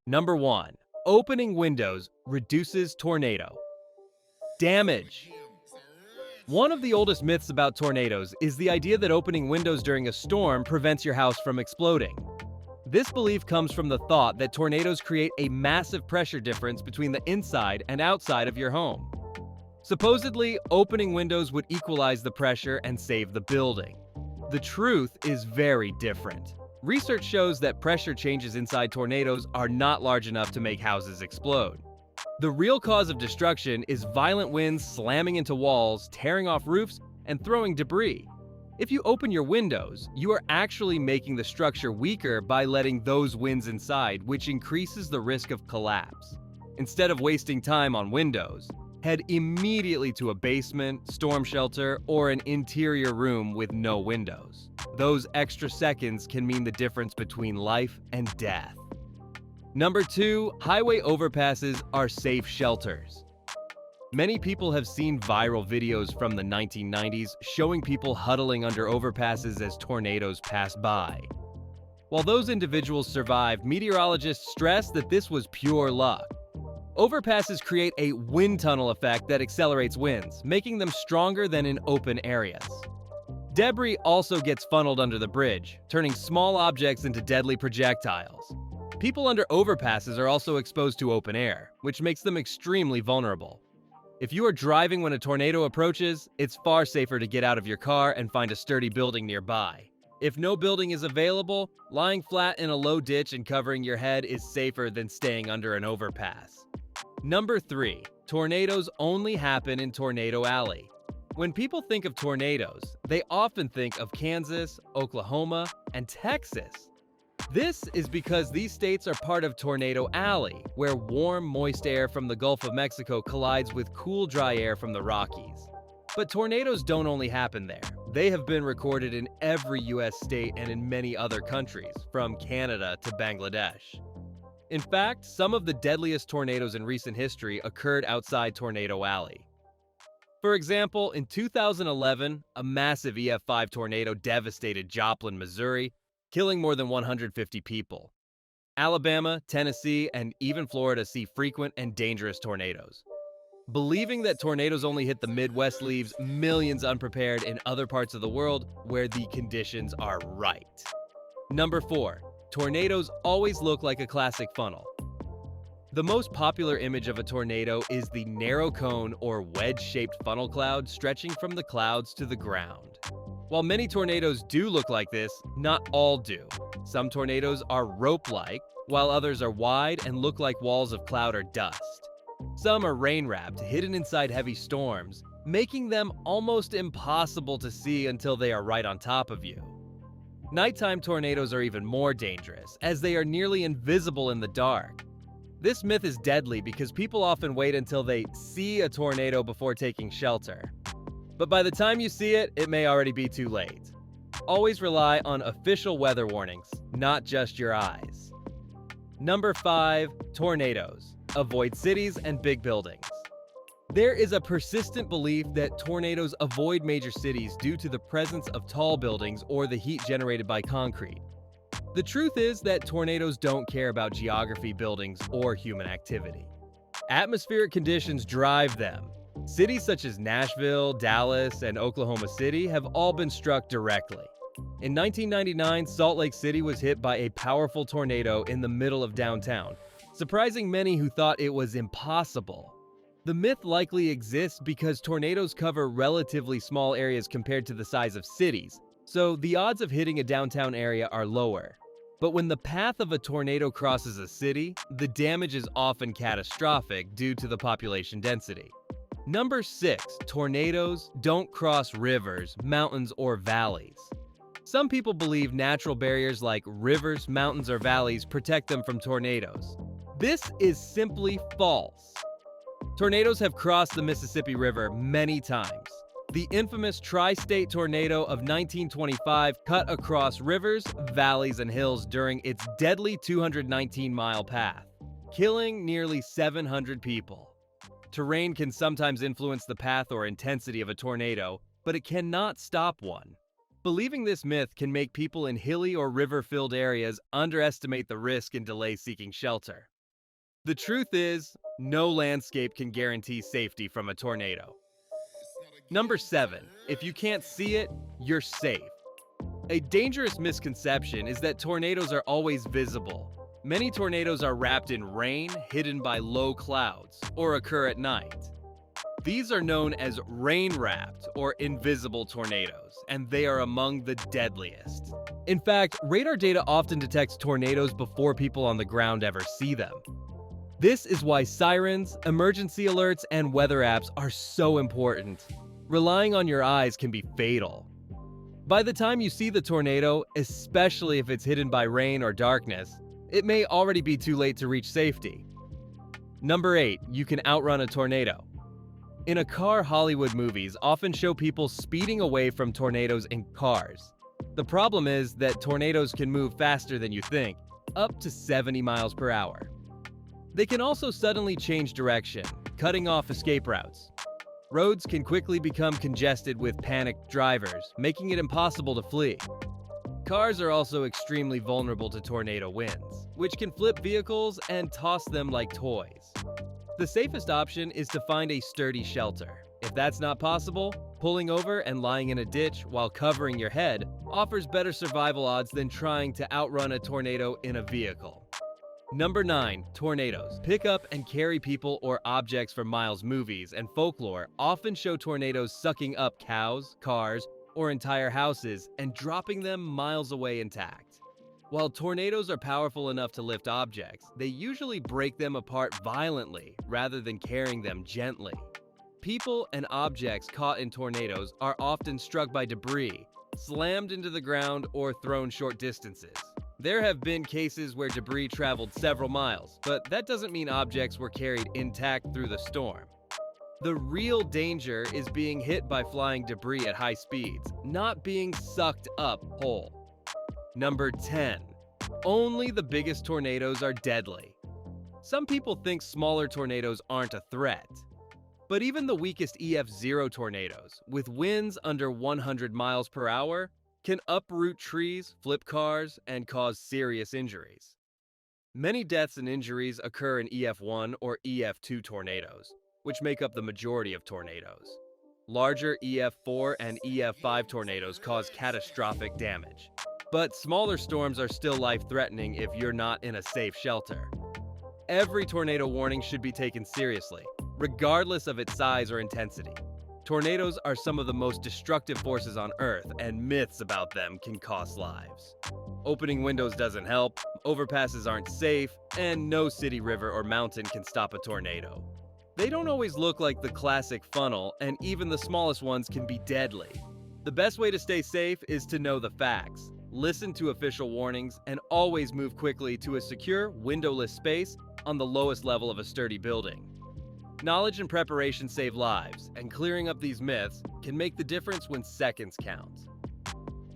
Number 1. Opening windows reduces tornado damage. One of the oldest myths about tornadoes is the idea that opening windows during a storm prevents your house from exploding. This belief comes from the thought that tornadoes create a massive pressure difference between the inside and outside of your home. Supposedly, opening windows would equalize the pressure and save the building. The truth is very different. Research shows that pressure changes inside tornadoes are not large enough to make houses explode. The real cause of destruction is violent winds slamming into walls, tearing off roofs, and throwing debris. If you open your windows, you are actually making the structure weaker by letting those winds inside, which increases the risk of collapse. Instead of wasting time on windows, head immediately to a basement, storm shelter, or an interior room with no windows. Those extra seconds can mean the difference between life and death. Number 2, highway overpasses are safe shelters. Many people have seen viral videos from the 1990s showing people huddling under overpasses as tornadoes pass by. While those individuals survived, meteorologists stress that this was pure luck. Overpasses create a wind tunnel effect that accelerates winds, making them stronger than in open areas. Debris also gets funneled under the bridge, turning small objects into deadly projectiles. People under overpasses are also exposed to open air, which makes them extremely vulnerable. If you are driving when a tornado approaches, it's far safer to get out of your car and find a sturdy building nearby. If no building is available, lying flat in a low ditch and covering your head is safer than staying under an overpass. Number 3. Tornadoes only happen in Tornado Alley. When people think of tornadoes, they often think of Kansas, Oklahoma, and Texas. This is because these states are part of Tornado Alley, where warm, moist air from the Gulf of Mexico collides with cool, dry air from the Rockies. But tornadoes don't only happen there. They have been recorded in every US state and in many other countries, from Canada to Bangladesh. In fact, some of the deadliest tornadoes in recent history occurred outside Tornado Alley. For example, in 2011, a massive EF5 tornado devastated Joplin, Missouri, killing more than 150 people. Alabama, Tennessee, and even Florida see frequent and dangerous tornadoes. Believing that tornadoes only hit the Midwest leaves millions unprepared in other parts of the world where the conditions are right. Number 4. Tornadoes always look like a classic funnel. The most popular image of a tornado is the narrow cone or wedge-shaped funnel cloud stretching from the clouds to the ground. While many tornadoes do look like this, not all do. Some tornadoes are rope-like, while others are wide and look like walls of cloud or dust. Some are rain-wrapped, hidden inside heavy storms, making them almost impossible to see until they are right on top of you. Nighttime tornadoes are even more dangerous, as they are nearly invisible in the dark. This myth is deadly because people often wait until they see a tornado before taking shelter. But by the time you see it, it may already be too late. Always rely on official weather warnings, not just your eyes. Number 5. Tornadoes. Avoid cities and big buildings. There is a persistent belief that tornadoes avoid major cities due to the presence of tall buildings or the heat generated by concrete. The truth is that tornadoes don't care about geography, buildings, or human activity. Atmospheric conditions drive them. Cities such as Nashville, Dallas, and Oklahoma City have all been struck directly. In 1999, Salt Lake City was hit by a powerful tornado in the middle of downtown, surprising many who thought it was impossible. The myth likely exists because tornadoes cover relatively small areas compared to the size of cities, so the odds of hitting a downtown area are lower. But when the path of a tornado crosses a city, the damage is often catastrophic due to the population density. Number 6. Tornadoes don't cross rivers, mountains, or valleys. Some people believe natural barriers like rivers, mountains, or valleys protect them from tornadoes. This is simply false. Tornadoes have crossed the Mississippi River many times. The infamous Tri-State Tornado of 1925 cut across rivers, valleys, and hills during its deadly 219-mile path, killing nearly 700 people. Terrain can sometimes influence the path or intensity of a tornado, but it cannot stop one. Believing this myth can make people in hilly or river-filled areas underestimate the risk and delay seeking shelter. The truth is, no landscape can guarantee safety from a tornado. Number 7. If you can't see it, you're safe. A dangerous misconception is that tornadoes are always visible. Many tornadoes are wrapped in rain, hidden by low clouds, or occur at night. These are known as rain-wrapped or invisible tornadoes, and they are among the deadliest. In fact, radar data often detects tornadoes before people on the ground ever see them. This is why sirens, emergency alerts, and weather apps are so important. Relying on your eyes can be fatal. By the time you see the tornado, especially if it's hidden by rain or darkness, it may already be too late to reach safety. Number 8. You can outrun a tornado. In a car, Hollywood movies often show people speeding away from tornadoes in cars. The problem is that tornadoes can move faster than you think, up to 70 miles per hour. They can also suddenly change direction, cutting off escape routes. Roads can quickly become congested with panicked drivers, making it impossible to flee. Cars are also extremely vulnerable to tornado winds, which can flip vehicles and toss them like toys. The safest option is to find a sturdy shelter. If that's not possible, pulling over and lying in a ditch while covering your head offers better survival odds than trying to outrun a tornado in a vehicle. Number 9. Tornadoes. Pick up and carry people or objects from Miles' movies and folklore often show tornadoes sucking up cows, cars, or entire houses and dropping them miles away intact. While tornadoes are powerful enough to lift objects, they usually break them apart violently rather than carrying them gently. People and objects caught in tornadoes are often struck by debris, slammed into the ground, or thrown short distances. There have been cases where debris traveled several miles, but that doesn't mean objects were carried intact through the storm. The real danger is being hit by flying debris at high speeds, not being sucked up whole. Number 10. Only the biggest tornadoes are deadly. Some people think smaller tornadoes aren't a threat. But even the weakest EF0 tornadoes, with winds under 100 miles per hour, can uproot trees, flip cars, and cause serious injuries. Many deaths and injuries occur in EF1 or EF2 tornadoes, which make up the majority of tornadoes. Larger EF4 and EF5 tornadoes cause catastrophic damage. But smaller storms are still life-threatening if you're not in a safe shelter. Every tornado warning should be taken seriously, regardless of its size or intensity. Tornadoes are some of the most destructive forces on Earth, and myths about them can cost lives. Opening windows doesn't help, overpasses aren't safe, and no city, river, or mountain can stop a tornado. They don't always look like the classic funnel, and even the smallest ones can be deadly. The best way to stay safe is to know the facts, listen to official warnings, and always move quickly to a secure, windowless space on the lowest level of a sturdy building. Knowledge and preparation save lives, and clearing up these myths can make the difference when seconds count.